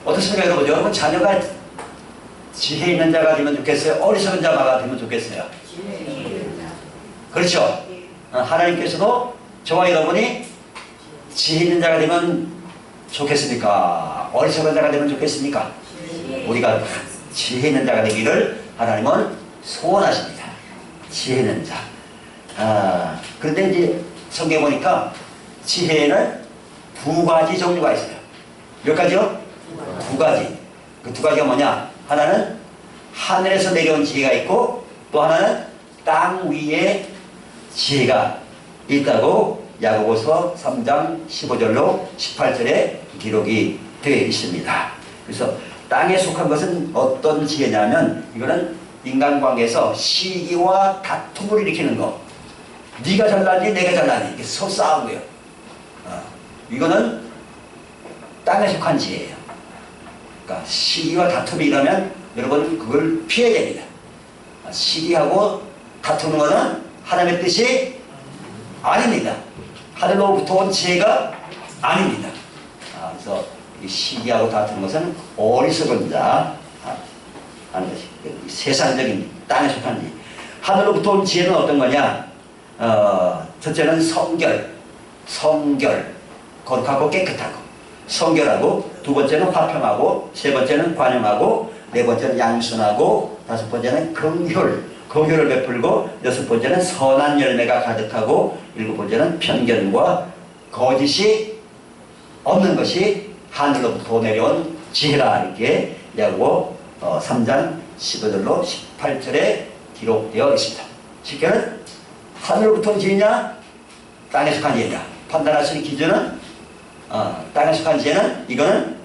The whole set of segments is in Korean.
어떻습니까 여러분? 여러분 자녀가 지혜 있는 자가 되면 좋겠어요? 어리석은 자가 되면 좋겠어요? 그렇죠? 하나님께서도 저와 여러분이 지혜 있는 자가 되면 좋겠습니까? 어리석은 자가 되면 좋겠습니까? 우리가 지혜 있는 자가 되기를 하나님은 소원하십니다. 지혜 있는 자. 그런데 이제 성경에 보니까 지혜에는 두 가지 종류가 있어요. 몇 가지요? 두 가지. 그 두 가지가 뭐냐? 하나는 하늘에서 내려온 지혜가 있고 또 하나는 땅 위에 지혜가 있다고 야고보서 3장 15절로 18절에 기록이 되어 있습니다. 그래서 땅에 속한 것은 어떤 지혜냐면 이거는 인간관계에서 시기와 다툼을 일으키는 거. 네가 잘나니 내가 잘나니 이렇게 싸우는 거예요. 이거는 땅에 속한 지혜예요. 그러니까 시기와 다툼이 일어나면 여러분 그걸 피해야 됩니다. 시기하고 다투는 것은 하나님의 뜻이 아닙니다. 하늘로부터 온 지혜가 아닙니다. 그래서 이 시기하고 다투는 것은 어리석은 자 하는 것이 세상적인 땅에 속한 지. 하늘로부터 온 지혜는 어떤 거냐? 첫째는 성결, 거룩하고 깨끗하고 성결하고, 두 번째는 화평하고, 세 번째는 관용하고, 네 번째는 양순하고, 다섯 번째는 긍휼을 베풀고, 여섯 번째는 선한 열매가 가득하고, 일곱 번째는 편견과 거짓이 없는 것이 하늘로부터 내려온 지혜라. 이렇게 야고보 3장 15절로 18절에 기록되어 있습니다. 실제는 하늘로부터 온 지혜냐 땅에 속한 지혜냐 판단할 수 있는 기준은 땅에 속한 지혜는 이거는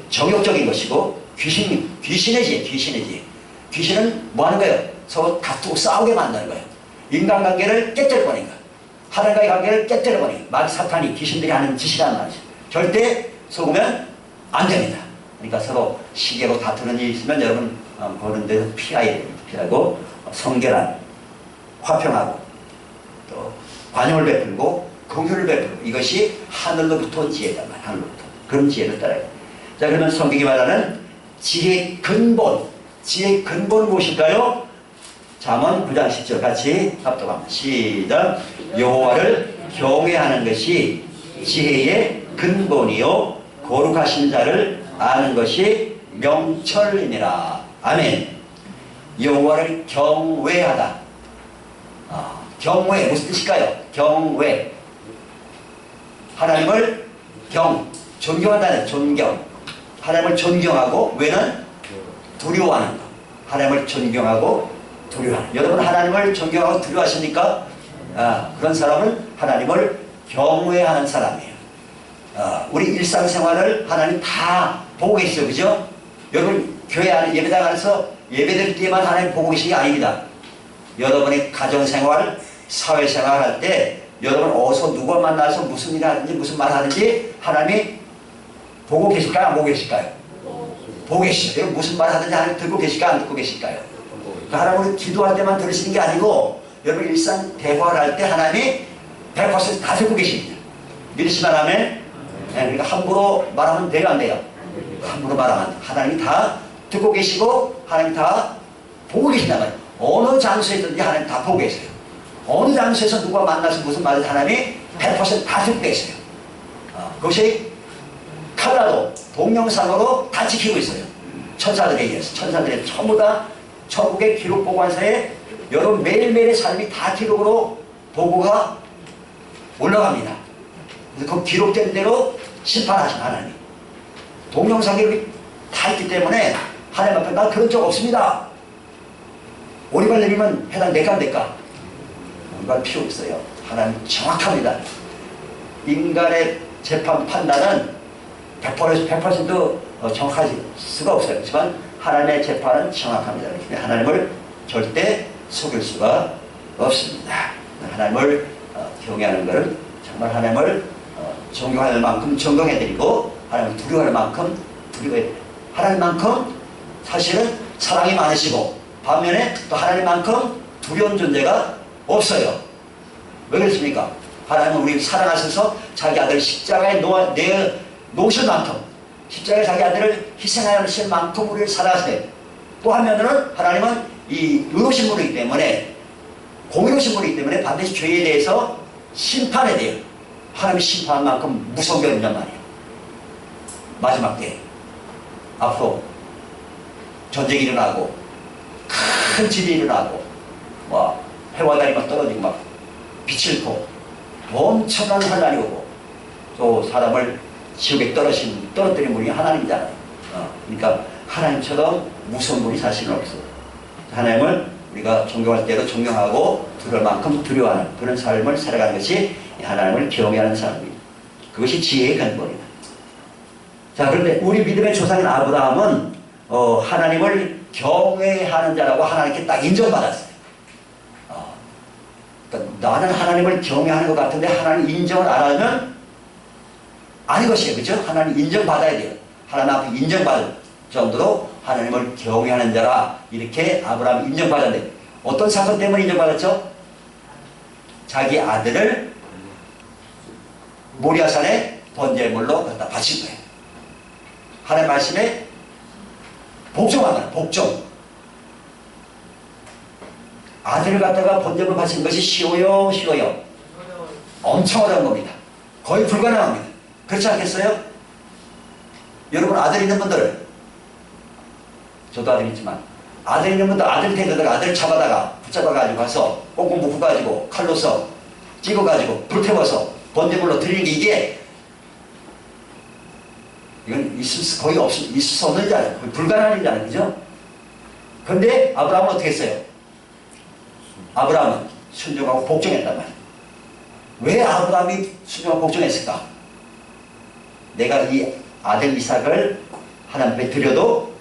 정욕적인 것이고 귀신의 지혜. 귀신은 뭐 하는 거예요? 서로 다투고 싸우게 만드는 거예요. 인간관계를 깨뜨려버리는 거예요. 하나님과의 관계를 깨뜨려버리는 거예요. 마귀 사탄이 귀신들이 하는 짓이란 말이죠. 절대 속으면 안 됩니다. 그러니까 서로 시기하고 다투는 일이 있으면 여러분 그런 데서 피하고 성결한 화평하고 또 관용을 베풀고 긍휼을 베풀고 이것이 하늘로부터 온 지혜다. 하늘로부터. 그런 지혜를 따라요. 자, 그러면 성경이 말하는 지혜의 근본. 지혜의 근본은 무엇일까요? 잠언 9장 10절 같이 합독합니다. 시작. 여호와를 경외하는 것이 지혜의 근본이요 거룩하신 자를 아는 것이 명철이니라. 아멘. 여호와를 경외하다. 경외 무슨 뜻일까요? 경외. 하나님을 존경한다는 존경. 하나님을 존경하고 외는 두려워하는 것. 하나님을 존경하고 두려워하는. 여러분 하나님을 존경하고 두려워하십니까? 그런 사람은 하나님을 경외하는 사람이에요. 우리 일상생활을 하나님 다 보고 계시죠, 그죠? 여러분 교회 안에 예배당 안에서 예배드릴 때만 하나님 보고 계신 게 아닙니다. 여러분의 가정생활, 사회생활 할 때 여러분 어디서 누가 만나서 무슨 일 하든지 무슨 말 하든지 하나님이 보고 계실까요? 안 보고 계실까요? 보고 계시죠. 무슨 말 하든지 하나님 듣고 계실까요? 안 듣고 계실까요? 하나님은 기도할 때만 들으시는 게 아니고 여러분 일상 대화를 할 때 하나님이 100% 다 듣고 계십니다. 믿으시면 하면 그러니까 함부로 말하면 돼요, 안 돼요? 함부로 말하면 하나님이 다 듣고 계시고 하나님 다 보고 계신단 말이에요. 어느 장소에 있든지 하나님 다 보고 계세요. 어느 장소에서 누가 만나서 무슨 말을 하나님이 100% 다 듣고 계세요. 그것이 칼라도 동영상으로 다 지키고 있어요. 천사들에 의해서. 천사들이 전부 다 천국의 기록 보관사에 여러분 매일매일의 삶이 다 기록으로 보고가 올라갑니다. 그래서 그 기록된 대로 심판하신 하나님. 동영상이 다 있기 때문에 하나님 앞에 난 그런 적 없습니다. 오리발 내리면 해당 될까 안 될까? 이건 필요 없어요. 하나님 정확합니다. 인간의 재판 판단은 100% 정확할 수가 없어요. 하지만 하나님의 재판은 정확합니다. 하나님을 절대 속일 수가 없습니다. 하나님을 경외하는 것은 정말 하나님을 존경할 만큼 존경해드리고 하나님을 두려워할 만큼 두려워해. 하나님만큼 사실은 사랑이 많으시고 반면에 또 하나님만큼 두려운 존재가 없어요. 왜 그렇습니까? 하나님은 우리를 사랑하셔서 자기 아들 십자가에 놓으신 만큼 십자가에 자기 아들을 희생하실 만큼 우리를 사랑하시네. 또 한면으로는 하나님은 이 의로우신 분이기 때문에, 공의로우신 분이기 때문에 반드시 죄에 대해서 심판에 대해 하나님이 심판한 만큼 무서운 게 없냔 말이에요. 마지막 때 앞으로 전쟁이 일어나고 큰 질이 일어나고 해와 달이 막 떨어지고 막 빛을 잃고 엄청난 환란이 오고 또 사람을 지옥에 떨어뜨린 분이 하나님이잖아요. 그러니까 하나님처럼 무서운 분이 사실은 없어요. 하나님을 우리가 존경할 때도 존경하고 두려울 만큼 두려워하는 그런 삶을 살아가는 것이 하나님을 경외하는 삶입니다. 그것이 지혜의 근본이다. 자, 그런데 우리 믿음의 조상인 아브라함은 하나님을 경외하는 자라고 하나님께 딱 인정받았어요. 그러니까 나는 하나님을 경외하는 것 같은데 하나님 인정을 안 하면 아닌 것이에요. 그렇죠? 하나님 인정받아야 돼요. 하나님 앞에 인정받을 정도로 하나님을 경외하는 자라 이렇게 아브라함이 인정받았는데 어떤 사건 때문에 인정받았죠? 자기 아들을 모리아산에 번제물로 갖다 바친 거예요. 하나님 말씀에 복종한 거예요. 복종. 아들을 갖다가 번제물로 바친 것이 쉬워요? 쉬워요? 엄청 어려운 겁니다. 거의 불가능합니다. 그렇지 않겠어요? 여러분 아들 있는 분들, 저도 아들 있지만 아들 있는 분들 아들 데려다가 아들을 잡아다가 붙잡아가지고 가서 꽁꽁 묶어가지고 칼로서 찍어가지고 불태워서 번제물로 드리는 게 이건 거의 있을 수 없는 일이잖아요. 거의 불가능한 일이잖아요. 그죠? 그런데 아브라함은 어떻게 했어요? 아브라함은 순종하고 복종했단 말이에요. 왜 아브라함이 순종하고 복종했을까? 내가 이 아들 이삭을 하나님 앞에 드려도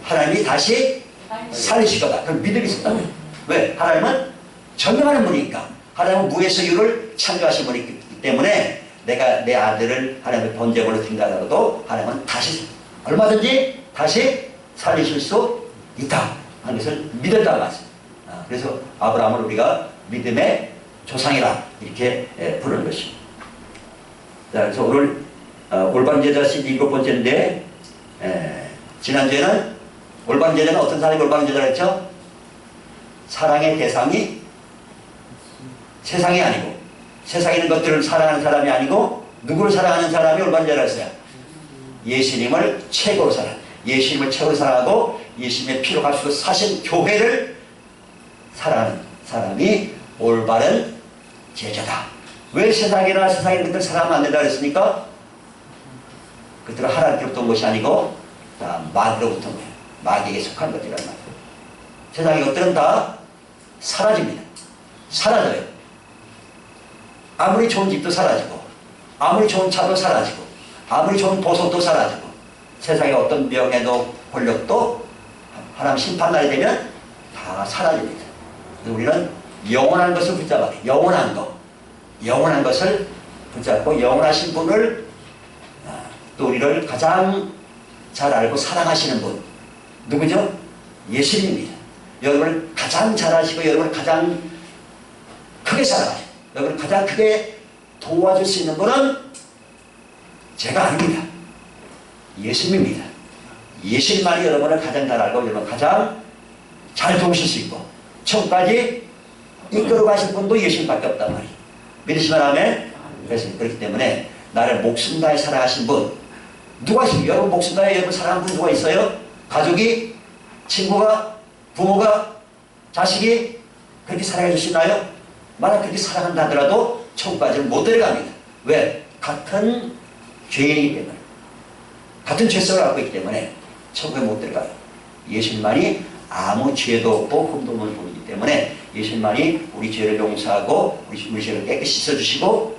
하나님이 다시 살리실 거다. 그런 믿음이 있었다. 왜? 하나님은 전능하는 분이니까. 하나님은 무에서 유를 창조하신 분이기 때문에 내가 내 아들을 하나님의 번제물로 드린다 하더라도 하나님은 다시 얼마든지 다시 살리실 수 있다 하는 것을 믿었다는 말씀. 그래서 아브라함을 우리가 믿음의 조상이라 이렇게 부르는 것입니다. 자, 그래서 오늘 올바른 제자 시리즈 7번째인데 지난주에는 올바른 제자는 어떤 사람이 올바른 제자라 했죠? 사랑의 대상이 세상이 아니고 세상에 있는 것들을 사랑하는 사람이 아니고 누구를 사랑하는 사람이 올바른 제자라 했어요? 예수님을 최고로 예수님을 최고로 사랑하고 예수님의 피로 값으로 사신 교회를 사랑하는 사람이 올바른 제자다. 왜 세상이나 세상에 있는 것들을 사랑하면 안 된다 그랬습니까? 그들은 하나님께로부터 온 것이 아니고 다 마귀로부터 온 거예요. 마귀에게 속한 것들이란 말이에요. 세상의 것들은 다 사라집니다. 사라져요. 아무리 좋은 집도 사라지고 아무리 좋은 차도 사라지고 아무리 좋은 보석도 사라지고 세상의 어떤 명예도 권력도 하나님 심판날이 되면 다 사라집니다. 우리는 영원한 것을 붙잡아야 돼요. 영원한 것을 붙잡고 영원하신 분을 또 우리를 가장 잘 알고 사랑하시는 분 누구죠? 예수님입니다. 여러분을 가장 잘 아시고 여러분을 가장 크게 사랑하시고 여러분을 가장 크게 도와줄 수 있는 분은 제가 아닙니다. 예수님입니다. 예수님만이 여러분을 가장 잘 알고 여러분을 가장 잘 도우실 수 있고 천국까지 이끌어 가실 분도 예수님밖에 없단 말이에요. 믿으시면 아멘? 그렇기 때문에 나를 목숨 다해 사랑하신 분 누가 있어요? 여러분 목숨 다해 여러분 사랑하는 분 누가 있어요? 가족이? 친구가? 부모가? 자식이? 그렇게 사랑해 주시나요? 만약 그렇게 사랑한다 하더라도 천국까지는 못 데려갑니다. 왜? 같은 죄인이기 때문에 같은 죄성을 갖고 있기 때문에 천국에 못 들어가요. 예수님만이 아무 죄도 없고 흠도 없는 분이기 때문에 예수님만이 우리 죄를 용서하고 우리 죄를 깨끗이 씻어주시고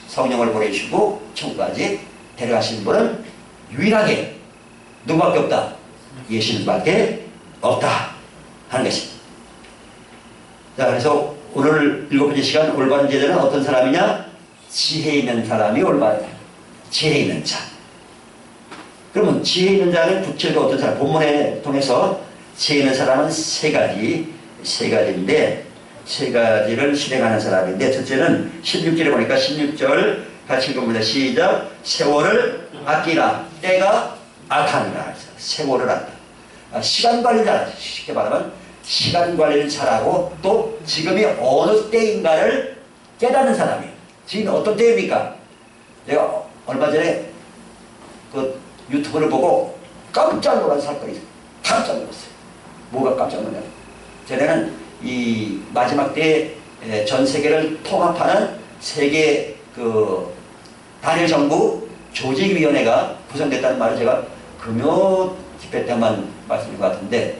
성령을 보내주시고 천국까지 데려가시는 분은 유일하게 누구밖에 없다? 예수님밖에 없다 하는 것입니다. 자, 그래서 오늘 7번째 시간 올바른 제자는 어떤 사람이냐? 지혜 있는 사람이 올바르다. 지혜 있는 자. 그러면 지혜 있는 자는 구체적으로 어떤 사람? 본문에 통해서 지혜 있는 사람은 세 가지인데 세 가지를 실행하는 사람인데 첫째는 16절에 보니까 16절 같이 읽어봅니다. 시작. 세월을 아끼라. 때가 악하니라. 세월을 아끼라. 시간 관리를 잘하죠. 쉽게 말하면 시간 관리를 잘하고 또 지금이 어느 때인가를 깨닫는 사람이에요. 지금 어떤 때입니까? 제가 얼마 전에 그 유튜브를 보고 깜짝 놀란 사건이 있어요. 깜짝 놀랐어요. 뭐가 깜짝 놀라요? 전에는 이 마지막 때 전 세계를 통합하는 세계 그 단일 정부 조직위원회가 구성됐다는 말을 제가 금요 집회 때만 말씀드린 것 같은데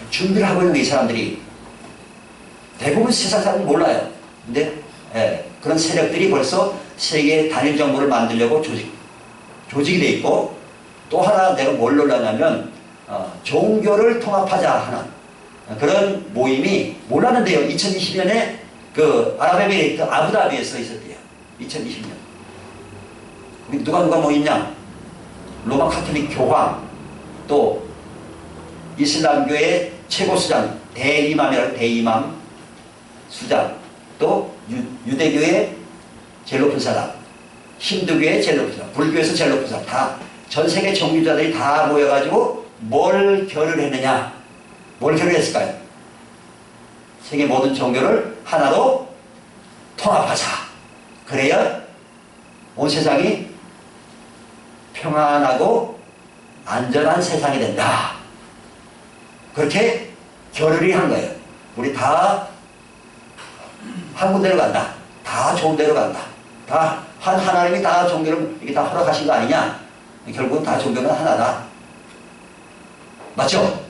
준비를 하고 있는 이 사람들이 대부분 세상 사람은 몰라요. 근데 그런 세력들이 벌써 세계 단일 정부를 만들려고 조직이 돼 있고 또 하나 내가 뭘 놀라냐면 종교를 통합하자 하는 그런 모임이 몰랐는데요. 2020년에 그 아랍에미레이트 아부다비에서 있었대요. 2020년. 누가 모였냐? 로마 카톨릭 교황, 또 이슬람교의 최고 수장 대이맘이라고 대이맘 수장, 또 유대교의 제일 높은 사람, 힌두교의 제일 높은 사람, 불교에서 제일 높은 사람, 다 전 세계 종교자들이 다 모여가지고 뭘 결의를 했느냐? 뭘 결의했을까요? 세계 모든 종교를 하나로 통합하자. 그래야 온 세상이 평안하고 안전한 세상이 된다. 그렇게 결의를 한 거예요. 우리 다 한 군데로 간다. 다 좋은 데로 간다. 다 하나님이 다 종교를 이게 다 허락하신 거 아니냐? 결국은 다 종교는 하나다. 맞죠?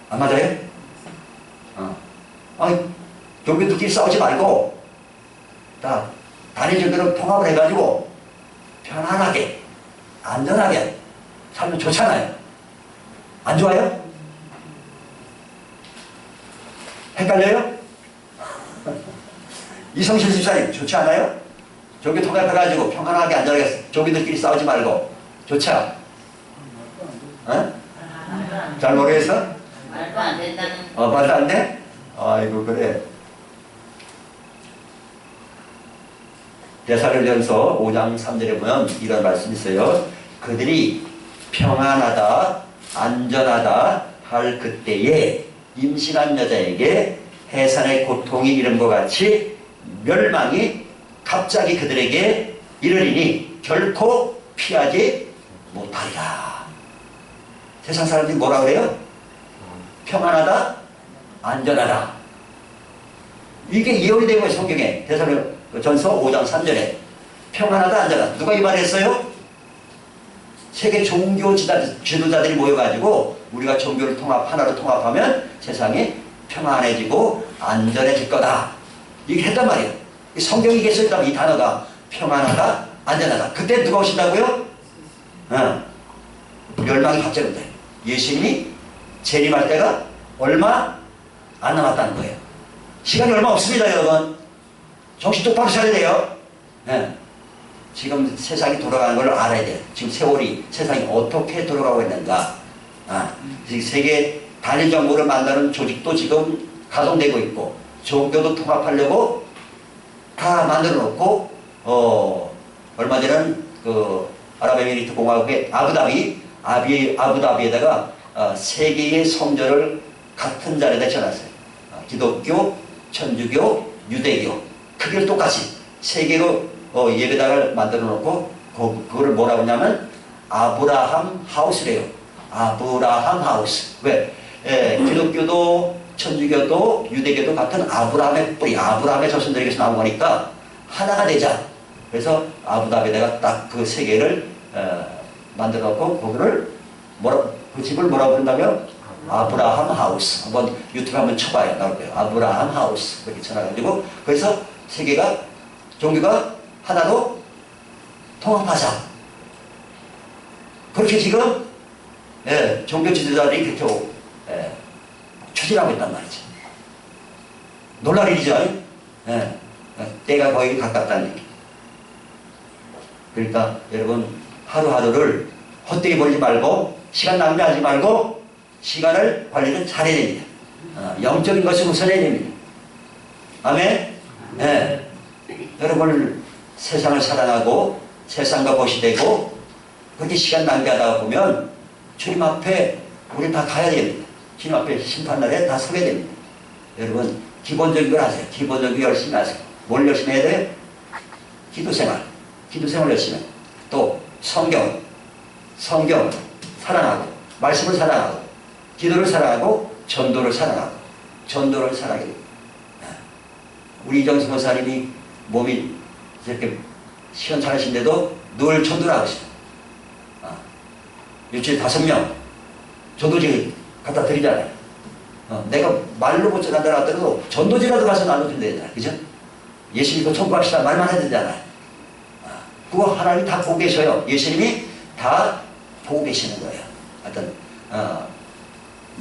안 맞아요? 아니, 종교들끼리 싸우지 말고 다 단일 종교를 통합을 해가지고 편안하게 안전하게 살면 좋잖아요. 안 좋아요? 헷갈려요? 이성실 집사님 좋지 않아요? 종교 통합해가지고 평안하게 안전하게 종교들끼리 싸우지 말고 좋죠? 어? 잘 모르겠어? 말도 안 된다는. 말도 안 돼? 아이고 그래. 데살로니가서 5장 3절에 보면 이런 말씀이 있어요. 그들이 평안하다 안전하다 할 그때에 임신한 여자에게 해산의 고통이 이른 것 같이 멸망이 갑자기 그들에게 이르리니 결코 피하지 못하리라. 세상 사람들이 뭐라 그래요? 평안하다 안전하다. 이게 예언이 되고 있어요. 성경에 데살로니가전서 5장 3절에 평안하다 안전하다. 누가 이 말을 했어요? 세계 종교 지도자들이 모여가지고 우리가 종교를 하나로 통합하면 세상이 평안해지고 안전해질 거다. 이렇게 했단 말이에요. 성경이 이게 써있다면 이 단어가 평안하다 안전하다. 그때 누가 오신다고요? 멸망이 갑자기 온다. 예수님이 재림할 때가 얼마 안 남았다는 거예요. 시간이 얼마 없습니다, 여러분. 정신 똑바로 차려야 돼요. 지금 세상이 돌아가는 걸 알아야 돼요. 지금 세상이 어떻게 돌아가고 있는가. 세계 단일 정부를 만드는 조직도 지금 가동되고 있고 종교도 통합하려고 다 만들어 놓고 얼마 전에는 그 아랍에미리트 공화국의 아부다비에다가 세 개의 성전을 같은 자리에다 지어놨어요. 기독교, 천주교, 유대교 크기를 똑같이 세 개로 예배당을 만들어 놓고 그거를 뭐라고 하냐면 아브라함 하우스래요. 아브라함 하우스. 왜? 기독교도 천주교도 유대교도 같은 아브라함의 뿌리, 아브라함의 자손들에게서 나온 거니까 하나가 되자. 그래서 아부다비에다가 딱 그 세 개를 만들어 놓고 거기를 그 집을 뭐라고 부른다면 아브라함 하우스. 한번 유튜브 한번 쳐봐요. 나올 거예요. 아브라함 하우스. 그렇게 쳐놔가지고 그래서 세 개가 종교가 하나로 통합하자. 그렇게 지금 종교 지도자들이 그렇게 추진하고 있단 말이죠. 놀랄 일이죠. 때가 거의 가깝다는 얘기. 그러니까 여러분 하루하루를 헛되이 버리지 말고 시간 낭비하지 말고 시간을 관리를 잘해야 됩니다. 영적인 것을 우선해야 됩니다. 아멘? 네. 여러분 세상을 사랑하고 세상과 벗이 되고 그렇게 시간 낭비하다 보면 주님 앞에 우리 다 가야 됩니다. 주님 앞에 심판날에 다 서게 됩니다. 여러분 기본적인 걸 하세요. 기본적인 걸 열심히 하세요. 뭘 열심히 해야 돼요? 기도생활 열심히 해요. 또 성경 사랑하고 말씀을 사랑하고 기도를 사랑하고 전도를 사랑하고 전도를 사랑해야 됩니다. 우리 이정수 목사님이 몸이 이렇게 시원찮으신데도 늘 전도를 하고 있어요. 일주일에 5명 전도지 갖다 드리잖아요. 내가 말로 못 전한다 하더라도 전도지라도 가서 나눠주면 되잖아요. 그죠? 예수 믿고 천국합시다 말만 해야 되잖아요. 그거 하나님이 다 보고 계셔요. 예수님이 다 보고 계시는 거예요. 하여튼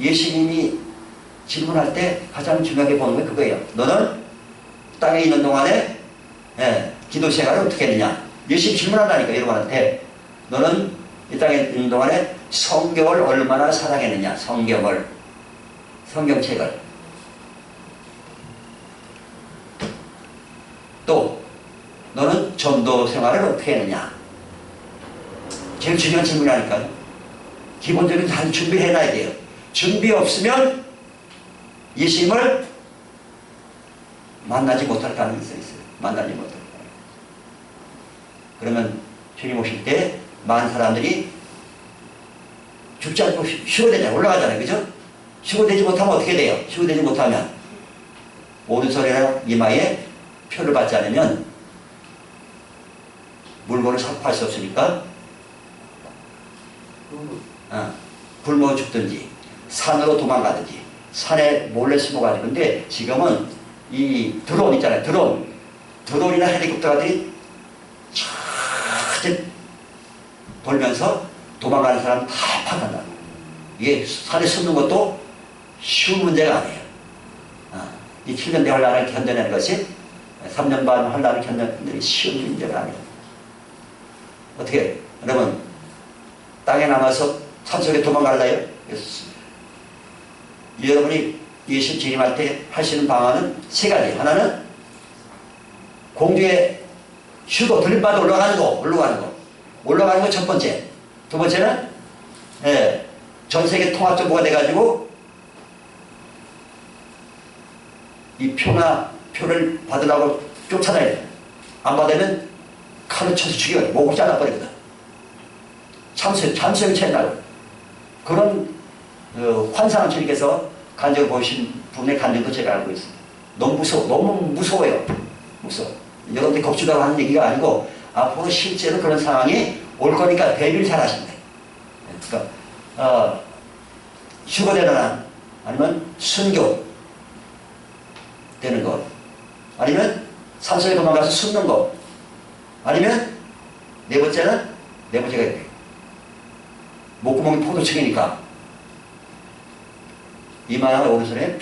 예수님이 질문할 때 가장 중요하게 보는 게 그거예요. 너는 땅에 있는 동안에 기도 생활을 어떻게 했느냐. 예수님이 질문한다니까 여러분한테. 너는 이 땅에 있는 동안에 성경을 얼마나 사랑했느냐. 성경책을. 또 너는 전도 생활을 어떻게 했느냐. 제일 중요한 질문이라니까요. 기본적인 잘 준비를 해놔야 돼요. 준비 없으면 예수님을 만나지 못할 가능성이 있어요. 만나지 못할 가능성. 그러면 주님 오실 때 많은 사람들이 죽지 않고 휴거되잖아요. 올라가잖아요. 그죠? 휴거되지 못하면 어떻게 돼요? 휴거되지 못하면 오른손이나 이마에 표를 받지 않으면 물건을 삭발할 수 없으니까 굶어 죽든지 산으로 도망가든지 산에 몰래 숨어가지고. 근데 지금은 이 드론 있잖아요. 드론이나 헬리콥터들이 차지 돌면서 도망가는 사람 다 파간다. 이게 산에 숨는 것도 쉬운 문제가 아니에요. 이 7년 대 환란을 견뎌내는 것이 3년 반 환란을 견뎌내는 것이 쉬운 문제가 아니에요. 어떻게 여러분 땅에 남아서 산속에 도망갈래요? 여러분이 예수 주님할 때 하시는 방안은 3가지. 하나는 공중에 휴거 들림받아 올라가는 거 첫 번째. 두 번째는 전 세계 통합정부가 돼가지고 이 표를 받으려고 쫓아다녀야 돼. 안 받으면 칼을 쳐서 죽여요. 목을 잘라버리거든. 참수형이 채나고 그런 환상을 주님께서 간증을 보신 분의 간증도 제가 알고 있습니다. 너무 무서워요. 여러분들이 겁주다고 하는 얘기가 아니고 앞으로 실제로 그런 상황이 올 거니까 대비를 잘 하시면 돼요. 그러니까 휴거되는 한 아니면 순교 되는 것 아니면 산속에 도망가서 숨는 것 아니면 네 번째가 목구멍이 포도청이니까 이마나 오른손에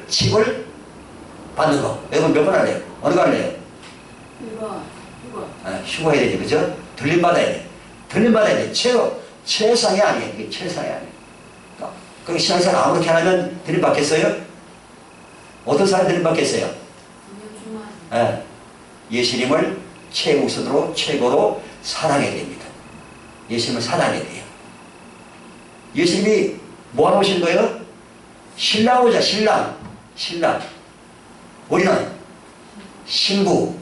칩을 받는 거. 여러분 몇 번 할래요? 어느 거 할래요? 휴거 해야 되지. 그죠? 들림받아야 돼. 최상이 아니에요. 이게 최상이 아니에요. 그럼 신앙생활 아무렇게 안 하면 들림받겠어요? 어떤 사람이 들림받겠어요? 예수님을 최우선으로 최고로 사랑해야 됩니다. 예수님을 사랑해야 돼요. 예수님이 뭐하러 오신 거예요? 신랑 오자. 신랑. 우리는 신부.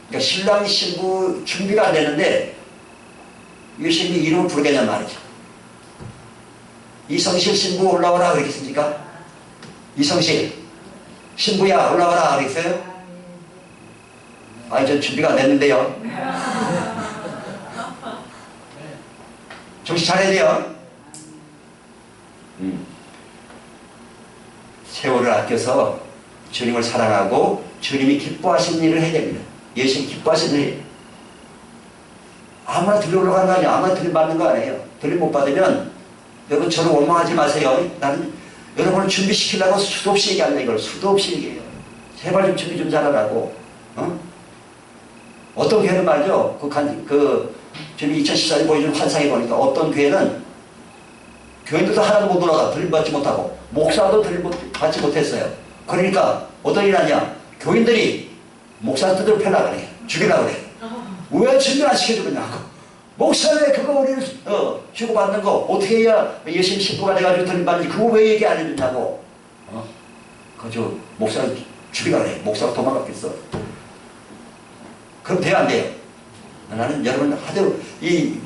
그러니까 신랑 신부 준비가 안 되는데 예수님이 이름을 부르겠냔 말이죠. 이성실 신부 올라오라 그랬습니까? 이성실 신부야 올라와라 그랬어요? 아니 전 준비가 안 됐는데요. 정신 차려야 돼요. 세월을 아껴서 주님을 사랑하고 주님이 기뻐하시는 일을 해야 됩니다. 예수님 기뻐하시는 일. 아무나 들려 올라가는 거 아니에요. 아무나 들림받는 거 아니에요. 들림 못 받으면 여러분 저는 원망하지 마세요. 나는 여러분을 준비시키려고 수도 없이 얘기한다. 이걸 수도 없이 얘기해요. 제발 좀 준비 좀 잘하라고. 어떤 교회는 말이죠. 주님이 2014년 보여준 환상에 보니까 어떤 교회는 교인들도 하나도 못 올라가. 들림받지 못하고 목사도 들림받지 못했어요. 그러니까 어떤 일이 하냐. 교인들이 목사 뜻대로 패려고 그래. 죽이려고 그래. 왜 증명 안 시켜주느냐고. 목사 왜 그거 우리를 주고받는 거 어떻게 해야 예수님 신부가 돼가지고 드림받는지 그거 왜 얘기 안 해주냐고. 그저 목사를 죽이려고 그래. 목사가 도망갔겠어. 그럼 돼요 안 돼요? 나는 여러분 하도 이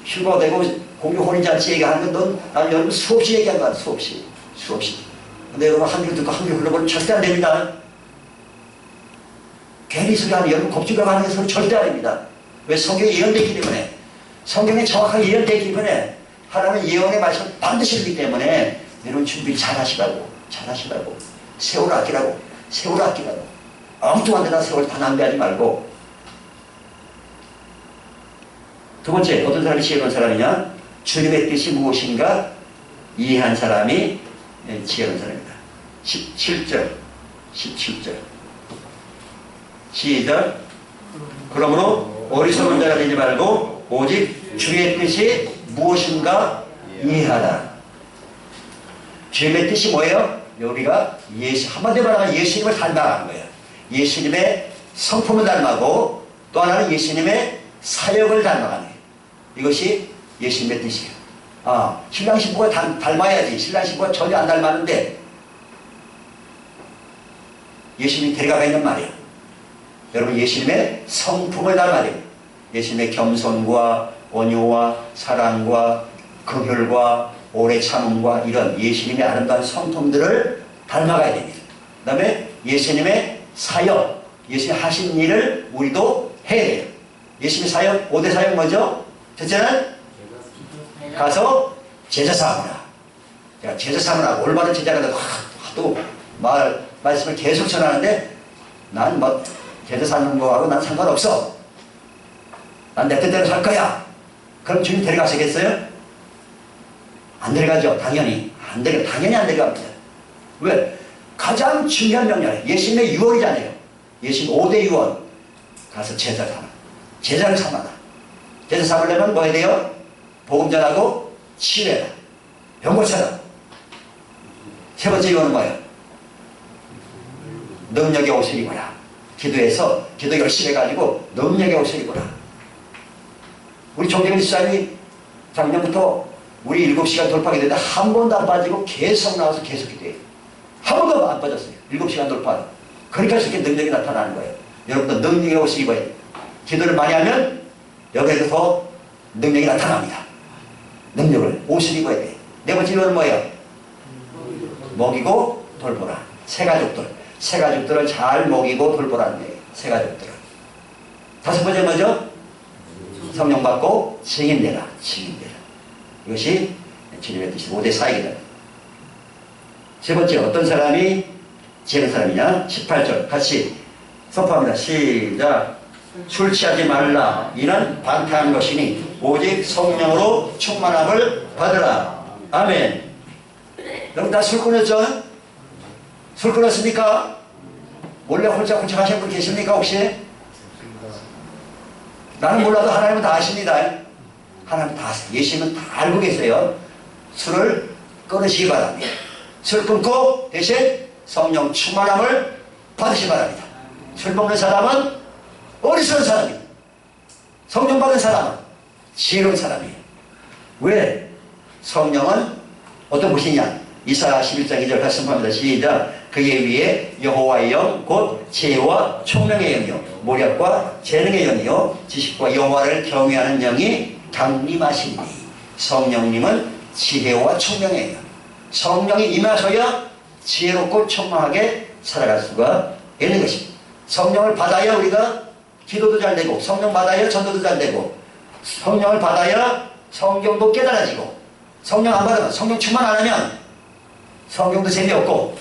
휴거되고 공유 혼인잔치 얘기하는 건 나는 여러분 수없이 얘기한 거야. 수없이. 근데 여러분 한 줄 듣고 한 줄 흘러버리면 절대 안 됩니다. 괜히 소리 하는 여러분 겁주려고 하는 소리 절대 아닙니다. 왜? 성경에 예언되기 때문에. 성경에 정확하게 예언되기 때문에 하나님은 예언의 말씀을 반드시 읽기 때문에 여러분 준비 잘 하시라고. 세월 아끼라고. 엉뚱한 데다 세월 다 낭비하지 말고. 두 번째, 어떤 사람이 지혜로운 사람이냐? 주님의 뜻이 무엇인가 이해한 사람이 지혜로운 사람입니다. 17절 시작. 그러므로 어리석은 자가 되지 말고 오직 주의 뜻이 무엇인가 이해하라. 주님의 뜻이 뭐예요? 우리가 한마디로 말하면 예수님을 닮아가는 거예요. 예수님의 성품을 닮아고 또 하나는 예수님의 사역을 닮아가는 거예요. 이것이 예수님의 뜻이에요. 신랑 신부가 닮아야지. 신랑 신부가 전혀 안 닮았는데 예수님이 데려가가 있는 말이에요. 여러분 예수님의 성품을 닮아야 돼요. 예수님의 겸손과 온유와 사랑과 긍휼과 오래 참음과 이런 예수님의 아름다운 성품들을 닮아가야 됩니다. 그 다음에 예수님의 사역, 예수님 하신 일을 우리도 해야 돼요. 예수님의 사역, 5대 사역 뭐죠? 첫째는 가서 제자 삼으라. 제자 삼으라. 올바른 제자가 돼도 하도 말씀을 계속 전하는데 난 뭐 제자 사는 거하고 난 상관없어. 난 내 뜻대로 살 거야. 그럼 주님 데려가시겠어요? 안 데려가죠. 당연히 안 데려갑니다. 왜? 가장 중요한 명령이에요. 예수님의 유언이잖아요. 예수님 5대 유언. 가서 제자 삼아. 제자를 삼아라. 제자 삼으려면 뭐 해야 돼요? 복음 전하고 치유해라. 병 고쳐라. 세 번째 유언은 뭐예요? 능력의 옷을 입어라. 기도 열심히 해가지고 능력의 옷을 입어라. 우리 정재근 집사님이 작년부터 우리 7시간 돌파하게 되는데 한 번도 안 빠지고 계속 나와서 계속 기도해요. 한 번도 안 빠졌어요. 7시간 돌파. 그러니까 이렇게 능력이 나타나는 거예요. 여러분도 능력의 옷을 입어야 돼요. 기도를 많이 하면 여기에서 더 능력이 나타납니다. 능력을 옷을 입어야 돼요. 네 번째 이유는 뭐예요? 먹이고 돌보라. 새가족들을 잘 먹이고 돌보라는 거예요. 새가족들을. 다섯 번째 뭐죠? 성령 받고 증인되라. 이것이 주님의 뜻이 5대 사역이다. 세 번째, 어떤 사람이 지혜로운 사람이냐? 18절 같이 선포합니다. 시작. 술 취하지 말라. 이는 방탕한 것이니 오직 성령으로 충만함을 받으라. 아멘. 여러분 다 술 끊었죠? 술 끊었습니까? 원래 홀짝홀짝 하신 분 계십니까 혹시? 나는 몰라도 하나님은 다 아십니다. 하나님 다 아세요. 예수님은 다 알고 계세요. 술을 끊으시기 바랍니다. 술 끊고 대신 성령 충만함을 받으시기 바랍니다. 술 먹는 사람은 어리석은 사람이에요. 성령 받은 사람은 지혜로운 사람이에요. 왜? 성령은 어떤 것이냐? 이사야 11장 2절 같이 선포합니다. 시작. 그의 위에 여호와의 영 곧 지혜와 총명의 영이요 모략과 재능의 영이요 지식과 여호와를 경외하는 영이 강림하시니. 성령님은 지혜와 총명의 영. 성령이 임하셔야 지혜롭고 총명하게 살아갈 수가 있는 것입니다. 성령을 받아야 우리가 기도도 잘 되고, 성령 받아야 전도도 잘 되고, 성령을 받아야 성경도 깨달아지고, 성령 안 받으면, 성령 충만 안 하면 성경도 재미없고,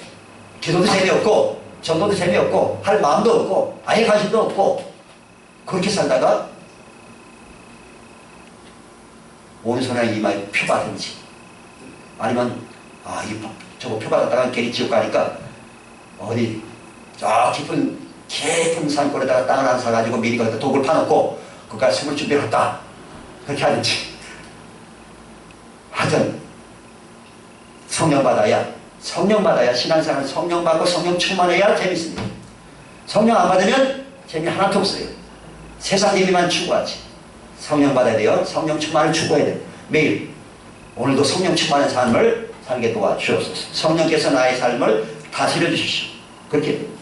기도도 재미없고, 전도도 재미없고, 할 마음도 없고, 아예 관심도 없고, 그렇게 살다가 오른손에 이마에 표 받은지, 아니면 저거 표 받았다가 괜히 지옥 가니까 어디 저 깊은 산골에다가 땅을 하나 사가지고 미리 거기다 독을 파놓고 그까지 숨을 준비했다. 그렇게 하든지. 하여튼 성령 받아야 신앙생활은 성령 받고 성령 충만해야 재밌습니다. 성령 안 받으면 재미 하나도 없어요. 세상 재미만 추구하지. 성령 받아야 돼요. 성령 충만을 추구해야 돼요. 매일 오늘도 성령 충만한 삶을 살게 도와주옵소서. 성령께서 나의 삶을 다스려 주십시오. 그렇게 됩니다.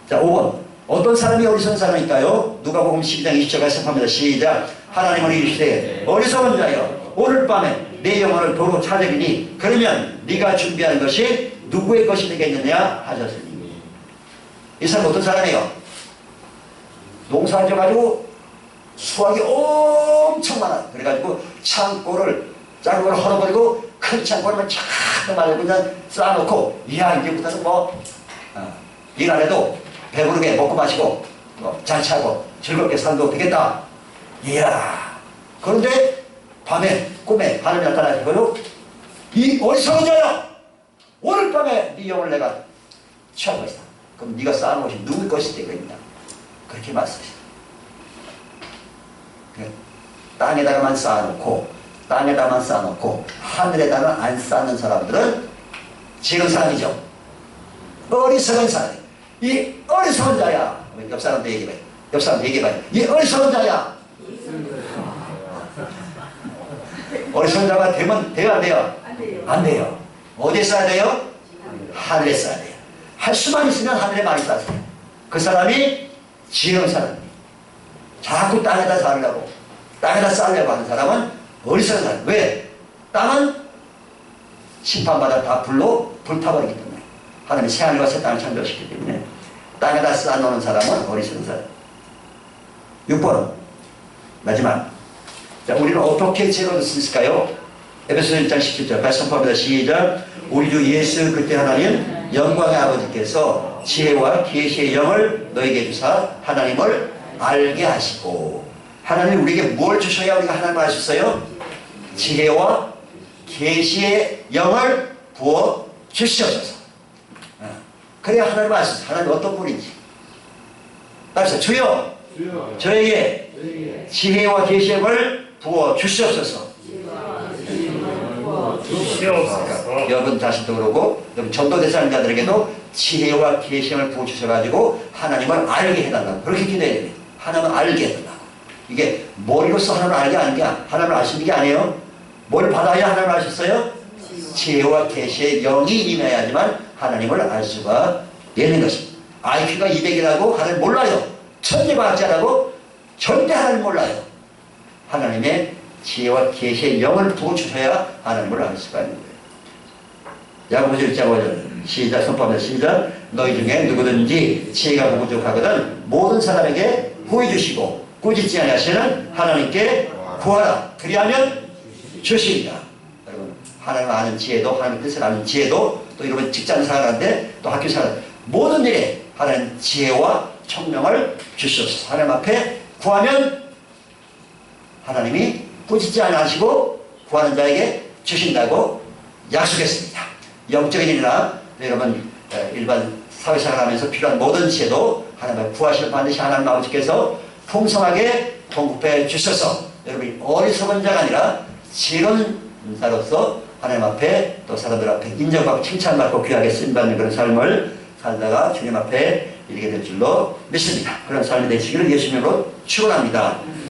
자, 5번. 어떤 사람이 어리석은 사람일까요? 누가복음 12장 20절까지 선포합니다. 시작. 하나님은 이르시되 어리석은 자여 오늘 밤에 내 영혼을 도로 찾으리니 그러면 네가 준비한 것이 누구의 것이 되겠느냐 하셨으니. 이 사람 어떤 사람이에요? 농사져가지고 수확이 엄청 많아. 그래가지고 창고를 작은 걸 헐어버리고 큰 창고를 쫙 말고 그냥 쌓아놓고 이야 이제부터는 일 안 해도 배부르게 먹고 마시고 잘 차고 즐겁게 살도 되겠다. 이야. 그런데 밤에 꿈에 하나님이 나타나시고요. 이 어리석은 자야 오늘 밤에 네 영을 내가 취할 것이다. 그럼 네가 쌓아놓은 것이 누구의 것이 되겠냐. 그렇게 말씀하시다. 땅에다가만 쌓아놓고 하늘에다가 안 쌓는 사람들은 지금 사람이죠. 어리석은 사람. 이 어리석은 자야. 옆 사람도 얘기해봐요. 옆 사람도 얘기해봐요. 이 어리석은 자야. 어리석은 자가 되면 돼요 안 돼요? 안 돼요. 어디에 쌓아야 돼요? 하늘에 쌓아야 돼요. 할 수만 있으면 하늘에 많이 쌓으세요. 그 사람이 지혜로운 사람이에요. 자꾸 땅에다 쌓으려고 땅에다 쌓으려고 하는 사람은 어리석은 사람. 왜? 땅은 심판받아 다 불타버리기 때문에. 하나님이 새하늘과 새 땅을 창조하셨기 때문에 땅에다 쌓아놓는 사람은 어리석은 사람. 6번 마지막. 자, 우리는 어떻게 지혜로울 수 있을까요? 에베소서 1장 17절 다시 선포합니다. 시작. 우리 주 예수 그때 하나님 영광의 아버지께서 지혜와 계시의 영을 너에게 주사 하나님을 알게 하시고. 하나님이 우리에게 뭘 주셔야 우리가 하나님을 알 수 있어요? 지혜와 계시의 영을 부어 주시옵소서. 그래야 하나님을 알 수 있어요. 하나님 어떤 분인지. 따라서 주여 저에게 지혜와 계시의 영을 부어 주시옵소서. 여러분 자신도 그러고 여러분 전도된 사람들에게도 지혜와 계시의 영을 부어 주셔가지고 하나님을 알게 해달라고 그렇게 기도해야 됩니다. 하나님을 알게 해달라고. 이게 머리로서 하나님을 알게 하는 게 하나님을 아시는 게 아니에요. 뭘 받아야 하나님을 아셨어요? 지혜와 계시의 영이 임해야지만 하나님을 알 수가 있는 것입니다. IQ가 200이라고 하나님 몰라요. 천재과학자라고 절대 하나님 몰라요. 하나님의 지혜와 계시의 영을 부어 주셔야 하나님을 알 수가 있는 거예요. 야고보서 1장 5절 시작 선포합니다. 시작. 너희 중에 누구든지 지혜가 부족하거든 모든 사람에게 후히 주시고 꾸짖지 아니하시는 하나님께 구하라. 그리하면 주시리라. 여러분 하나님 아는 지혜도 하나님 뜻을 아는 지혜도 또 여러분 직장 생활하는데 또 학교 생활 모든 일에 하나님 지혜와 총명을 주시옵소서. 하나님 앞에 구하면 하나님이 꾸짖지 아니하시고 구하는 자에게 주신다고 약속했습니다. 영적인 일이나 여러분 일반 사회생활 하면서 필요한 모든 지혜도 하나님 구하시면 반드시 하나님 아버지께서 풍성하게 공급해 주셔서 여러분이 어리석은 자가 아니라 지혜로운 자로서 하나님 앞에 또 사람들 앞에 인정받고 칭찬받고 귀하게 쓰임받는 그런 삶을 살다가 주님 앞에 이르게 될 줄로 믿습니다. 그런 삶이 되시기를 예수님으로 축원합니다.